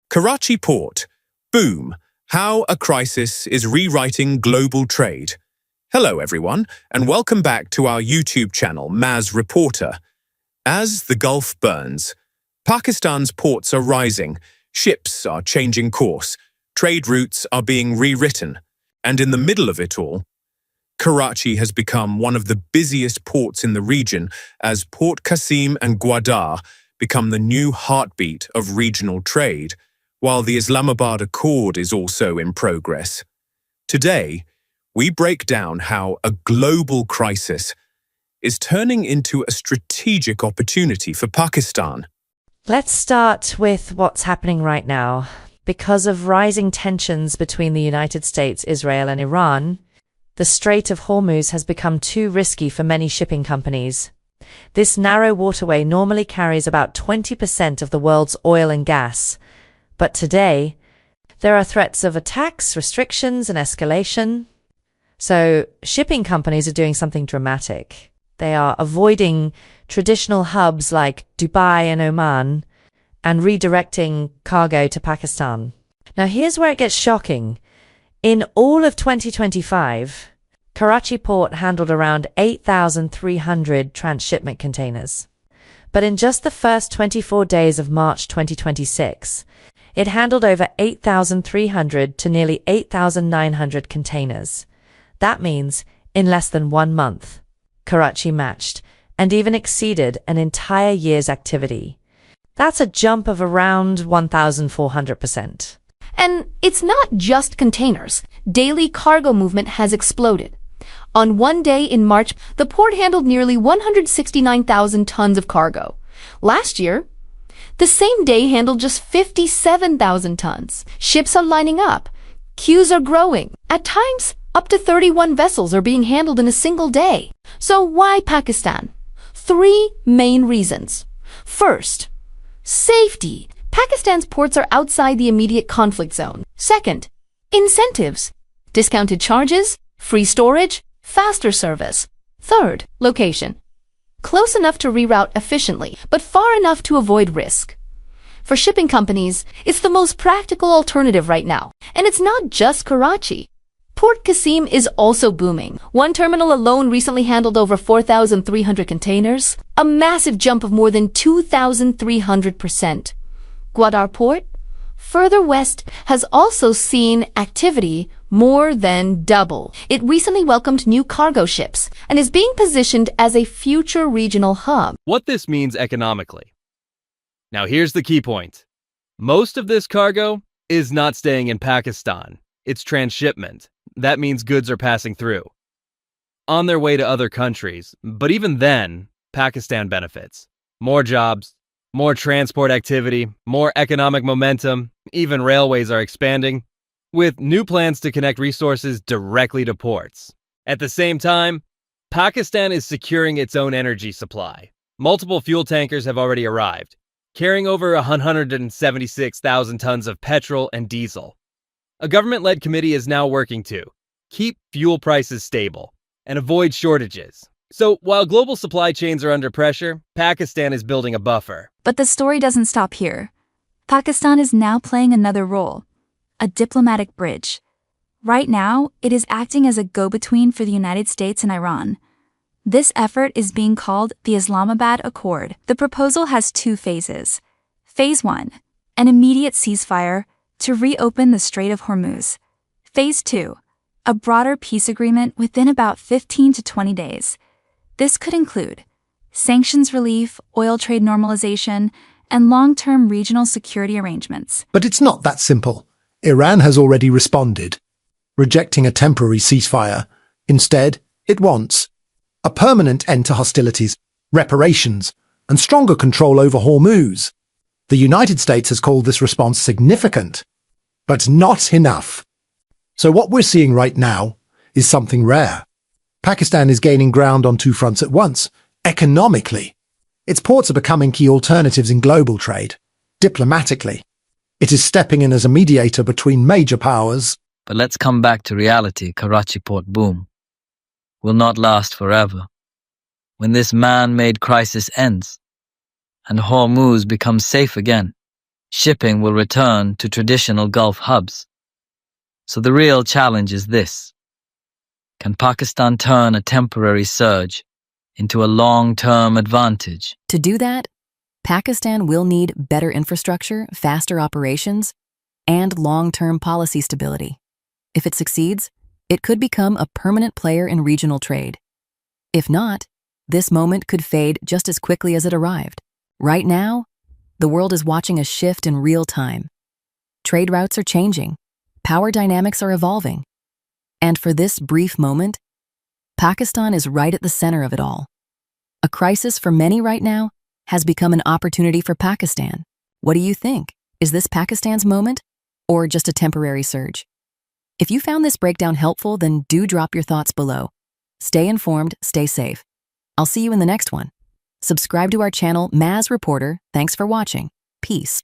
Karachi port. Boom. How a crisis is rewriting global trade. Hello everyone, and welcome back to our YouTube channel, Maz Reporter. As the Gulf burns, Pakistan's ports are rising, ships are changing course, trade routes are being rewritten, and in the middle of it all, Karachi has become one of the busiest ports in the region as Port Qasim and Gwadar become the new heartbeat of regional trade, while the Islamabad Accord is also in progress. Today, we break down how a global crisis is turning into a strategic opportunity for Pakistan. Let's start with what's happening right now. Because of rising tensions between the United States, Israel, and Iran, the Strait of Hormuz has become too risky for many shipping companies. This narrow waterway normally carries about 20% of the world's oil and gas, but today, there are threats of attacks, restrictions, and escalation. So, shipping companies are doing something dramatic. They are avoiding traditional hubs like Dubai and Oman and redirecting cargo to Pakistan. Now, here's where it gets shocking. In all of 2025, Karachi port handled around 8,300 transshipment containers. But in just the first 24 days of March 2026, it handled over 8,300 to nearly 8,900 containers. That means, in less than 1 month, Karachi matched and even exceeded an entire year's activity. That's a jump of around 1,400%. And it's not just containers. Daily cargo movement has exploded. On one day in March, the port handled nearly 169,000 tons of cargo. Last year, the same day handled just 57,000 tons. Ships are lining up. Queues are growing. At times, up to 31 vessels are being handled in a single day. So why Pakistan? 3 main reasons. First, safety. Pakistan's ports are outside the immediate conflict zone. Second, incentives. Discounted charges, free storage, faster service. Third, location. Close enough to reroute efficiently, but far enough to avoid risk. For shipping companies, it's the most practical alternative right now. And it's not just Karachi. Port Qasim is also booming. One terminal alone recently handled over 4,300 containers, a massive jump of more than 2,300%. Gwadar Port, further west, has also seen activity more than double. It recently welcomed new cargo ships and is being positioned as a future regional hub. What this means economically. Now here's the key point. Most of this cargo is not staying in Pakistan. It's transshipment. That means goods are passing through, on their way to other countries. But even then, Pakistan benefits. More jobs, more transport activity, more economic momentum, even railways are expanding, with new plans to connect resources directly to ports. At the same time, Pakistan is securing its own energy supply. Multiple fuel tankers have already arrived, carrying over 176,000 tons of petrol and diesel. A government-led committee is now working to keep fuel prices stable and avoid shortages. So while global supply chains are under pressure, Pakistan is building a buffer. But the story doesn't stop here. Pakistan is now playing another role, a diplomatic bridge. Right now, it is acting as a go-between for the United States and Iran. This effort is being called the Islamabad Accord. The proposal has 2 phases. Phase 1, an immediate ceasefire to reopen the Strait of Hormuz. Phase 2, a broader peace agreement within about 15 to 20 days. This could include sanctions relief, oil trade normalization, and long-term regional security arrangements. But it's not that simple. Iran has already responded, rejecting a temporary ceasefire. Instead, it wants a permanent end to hostilities, reparations, and stronger control over Hormuz. The United States has called this response significant, but not enough. So what we're seeing right now is something rare. Pakistan is gaining ground on 2 fronts at once. Economically, its ports are becoming key alternatives in global trade. Diplomatically, it is stepping in as a mediator between major powers. But let's come back to reality. Karachi port boom will not last forever. When this man-made crisis ends and Hormuz becomes safe again, shipping will return to traditional Gulf hubs. So the real challenge is this. Can Pakistan turn a temporary surge into a long-term advantage? To do that, Pakistan will need better infrastructure, faster operations, and long-term policy stability. If it succeeds, it could become a permanent player in regional trade. If not, this moment could fade just as quickly as it arrived. Right now, the world is watching a shift in real time. Trade routes are changing, power dynamics are evolving. And for this brief moment, Pakistan is right at the center of it all. A crisis for many right now has become an opportunity for Pakistan. What do you think? Is this Pakistan's moment or just a temporary surge? If you found this breakdown helpful, then do drop your thoughts below. Stay informed, stay safe. I'll see you in the next one. Subscribe to our channel, Maz Reporter. Thanks for watching. Peace.